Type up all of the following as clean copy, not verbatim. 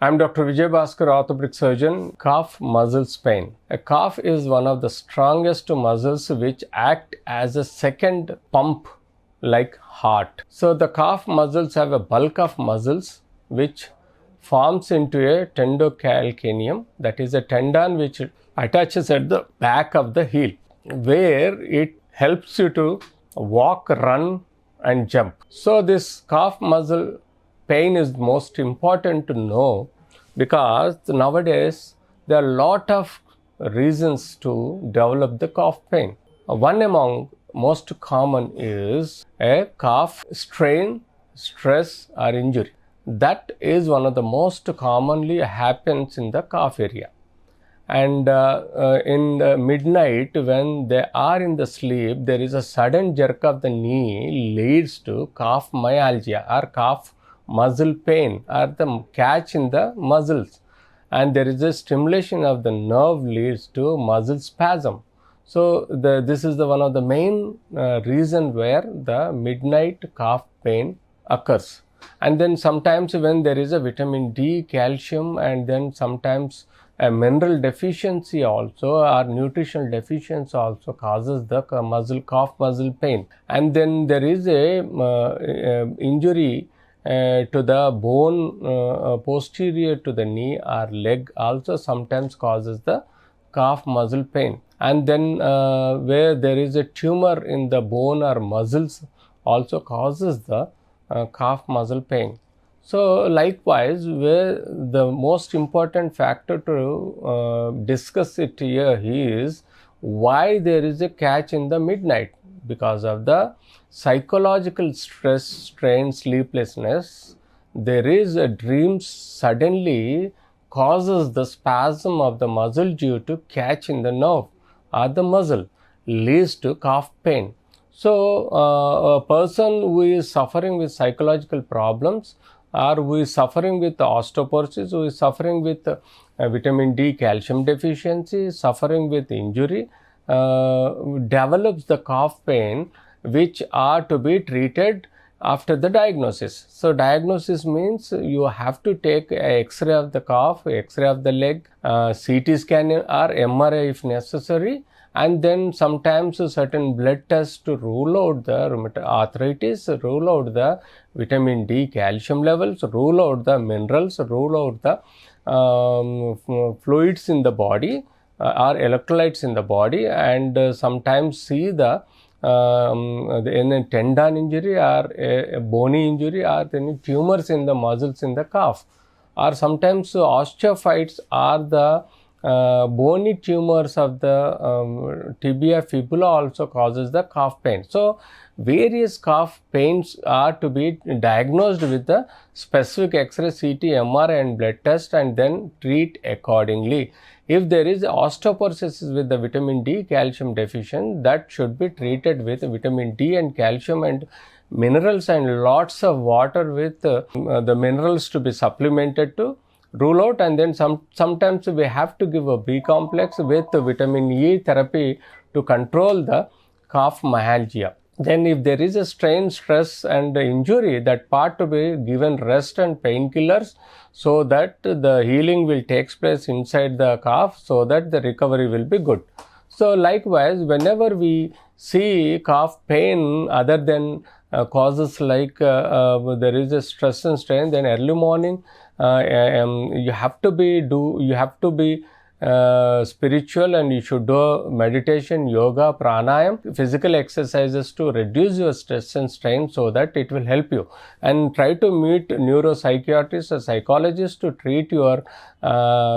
I'm Dr. Vijay Bhaskar, orthopedic surgeon. Calf muscles pain. A calf is one of the strongest muscles which act as a second pump like heart. So the calf muscles have a bulk of muscles which forms into a tendocalcaneum, that is a tendon which attaches at the back of the heel, where it helps you to walk, run and jump. So this calf muscle pain is most important to know, because nowadays there are a lot of reasons to develop the calf pain. One among most common is a calf strain, stress or injury. That is one of the most commonly happens in the calf area. And in the midnight, when they are in the sleep, there is a sudden jerk of the knee leads to calf myalgia or calf muscle pain, or the catch in the muscles, and there is a stimulation of the nerve leads to muscle spasm. So this is one of the main reason where the midnight calf pain occurs. And then sometimes when there is a vitamin D, calcium, and then sometimes a mineral deficiency also, or nutritional deficiency also causes the calf muscle pain. And then there is a injury to the bone posterior to the knee or leg also sometimes causes the calf muscle pain. And then where there is a tumor in the bone or muscles also causes the calf muscle pain. So likewise, where the most important factor to discuss it here is why there is a catch in the midnight. Because of the psychological stress, strain, sleeplessness, there is a dream suddenly causes the spasm of the muscle due to catch in the nerve or the muscle, leads to calf pain. So a person who is suffering with psychological problems, or who is suffering with osteoporosis, who is suffering with vitamin D, calcium deficiency, suffering with injury, develops the calf pain, which are to be treated after the diagnosis. So diagnosis means you have to take a X-ray of the calf, X-ray of the leg, CT scan or MRI if necessary, and then sometimes certain blood tests to rule out the rheumatoid arthritis, rule out the vitamin D, calcium levels, rule out the minerals, rule out the fluids in the body or electrolytes in the body, and sometimes see the in a tendon injury or a bony injury or any tumors in the muscles in the calf, or sometimes osteophytes are the bony tumors of the tibia fibula also causes the calf pain. So various calf pains are to be diagnosed with the specific X-ray, CT, MRI and blood test, and then treat accordingly. If there is osteoporosis with the vitamin D, calcium deficient, that should be treated with vitamin D and calcium and minerals, and lots of water with the minerals to be supplemented to rule out. And then sometimes we have to give a B complex with the vitamin E therapy to control the calf myalgia. Then if there is a strain, stress and injury, that part to be given rest and painkillers, so that the healing will take place inside the calf, so that the recovery will be good. So likewise, whenever we see calf pain other than causes like there is a stress and strain, then early morning you have to be spiritual, and you should do meditation, yoga, pranayam, physical exercises to reduce your stress and strain, so that it will help you. And try to meet neuropsychiatrists or psychologists to treat your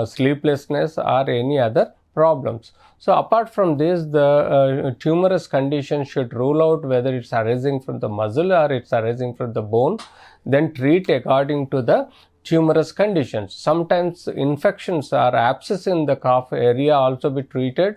sleeplessness or any other problems. So apart from this, the tumorous condition should rule out whether it's arising from the muscle or it's arising from the bone, then treat according to the tumorous conditions. Sometimes infections or abscess in the calf area also be treated,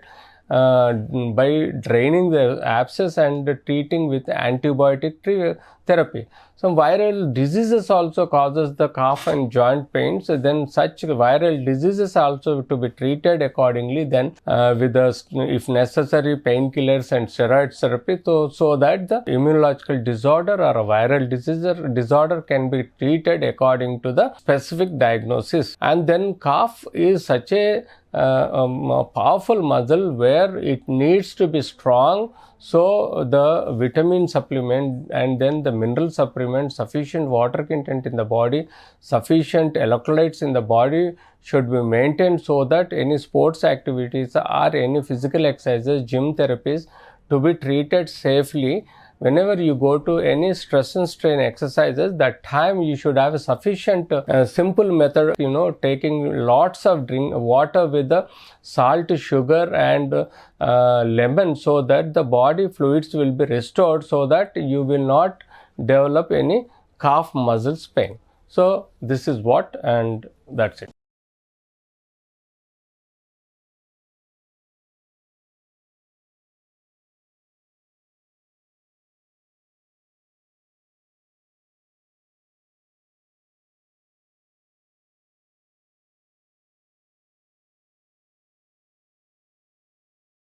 by draining the abscess and treating with antibiotic therapy. Some viral diseases also causes the cough and joint pains. Then such viral diseases also to be treated accordingly. Then with the, if necessary, painkillers and steroid therapy, so that the immunological disorder or a viral disorder can be treated according to the specific diagnosis. And then cough is such a powerful muscle where it needs to be strong. So the vitamin supplement and then the mineral supplement, sufficient water content in the body, sufficient electrolytes in the body should be maintained, so that any sports activities or any physical exercises, gym therapies to be treated safely. Whenever you go to any stress and strain exercises, that time you should have a sufficient simple method, taking lots of water with the salt, sugar and lemon, so that the body fluids will be restored, so that you will not develop any calf muscles pain. So this is what, and that's it.